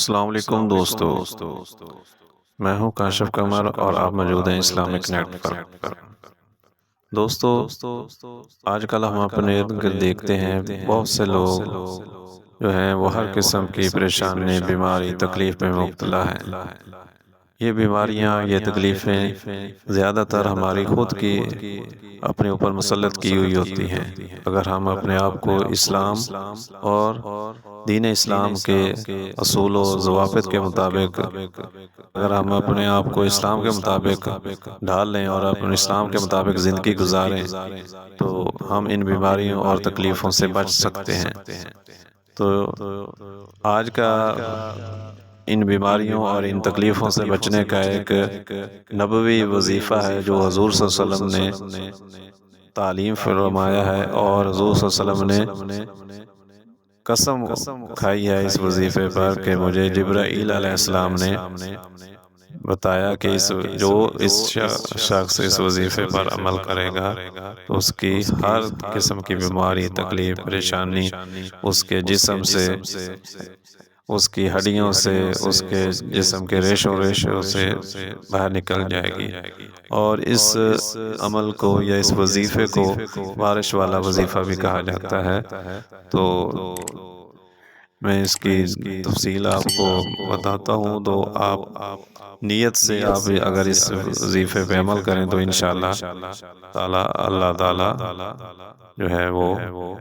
السلام علیکم دوستو، میں ہوں کاشف قمر اور آپ موجود ہیں اسلامک نیٹ پر۔ دوستو، آج کل ہم اپنے ارد گرد دیکھتے ہیں بہت سے لوگ جو ہیں وہ ہر قسم کی پریشانی، بیماری، تکلیف میں مبتلا ہیں۔ یہ بیماریاں، یہ تکلیفیں زیادہ تر ہماری خود کی اپنے اوپر مسلط کی ہوئی ہوتی ہیں۔ اگر ہم اپنے آپ کو اسلام اور دین اسلام کے اصول و ضوابط کے مطابق اگر ہم اپنے آپ کو اسلام کے مطابق ڈھال لیں اور اپنے اسلام کے مطابق زندگی گزاریں تو ہم ان بیماریوں اور تکلیفوں سے بچ سکتے ہیں۔ تو آج کا ان بیماریوں اور ان تکلیفوں سے بچنے کا ایک نبوی وظیفہ ہے جو حضور صلی اللہ علیہ وسلم نے تعلیم فرمایا ہے، اور حضور صلی اللہ علیہ وسلم نے قسم کھائی ہے اس وظیفے پر کہ مجھے جبرائیل علیہ السلام نے بتایا کہ جو اس شخص اس وظیفے پر عمل کرے گا تو اس کی ہر قسم کی بیماری، تکلیف، پریشانی اس کے جسم سے، اس کی ہڈیوں سے، اس کے جسم کے ریشوں سے باہر نکل جائے گی۔ اور اس عمل کو یا اس وظیفے کو بارش والا وظیفہ بھی کہا جاتا ہے۔ تو میں اس کی تفصیل آپ کو بتاتا ہوں، تو آپ نیت سے آپ اگر اس وظیفے پہ عمل کریں تو انشاءاللہ تعالی اللہ تعالی جو ہے وہ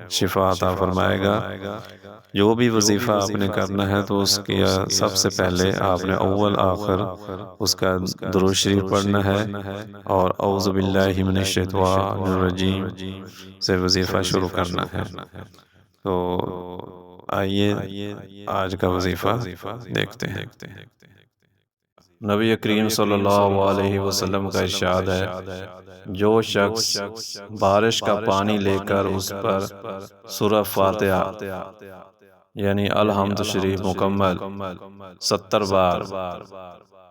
شفا عطا فرمائے گا۔ جو بھی وظیفہ آپ نے کرنا ہے تو اس کی سب سے پہلے آپ نے اول آخر اس کا درود شریف پڑھنا ہے اور اعوذ باللہ من الشیطان الرجیم سے وظیفہ شروع کرنا ہے۔ تو آئیے آج کا وظیفہ دیکھتے ہیں۔ نبی کریم صلی اللہ علیہ وسلم کا ارشاد ہے، جو شخص بارش کا پانی لے کر اس پر سورہ فاتحہ یعنی الحمد شریف مکمل 70 بار،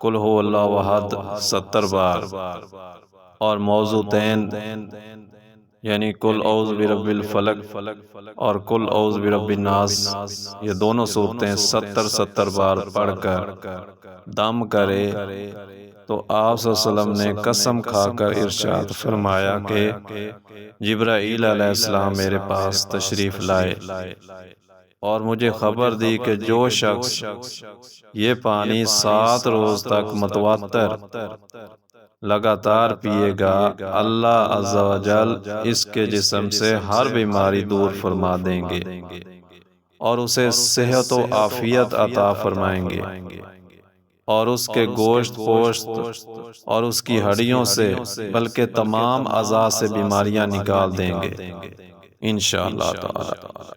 قل هو اللہ احد 70 بار، اور موضوعتین یعنی قل اعوذ برب الفلق اور قل اعوذ برب الناس، یہ دونوں صورتیں 70 بار پڑھ کر دم کرے تو آپ صلی اللہ علیہ وسلم نے قسم کھا کر ارشاد فرمایا کہ جبرائیل علیہ السلام میرے پاس تشریف لائے اور مجھے خبر دی کہ جو شخص یہ پانی 7 روز تک متواتر لگاتار پیے گا، اللہ عز و جل اس کے جسم سے ہر بیماری دور فرما دیں گے اور اسے صحت و عافیت عطا فرمائیں گے، اور اس کے گوشت پوشت اور اس کی ہڈیوں سے بلکہ تمام اعضاء سے بیماریاں نکال دیں گے انشاءاللہ تعالی۔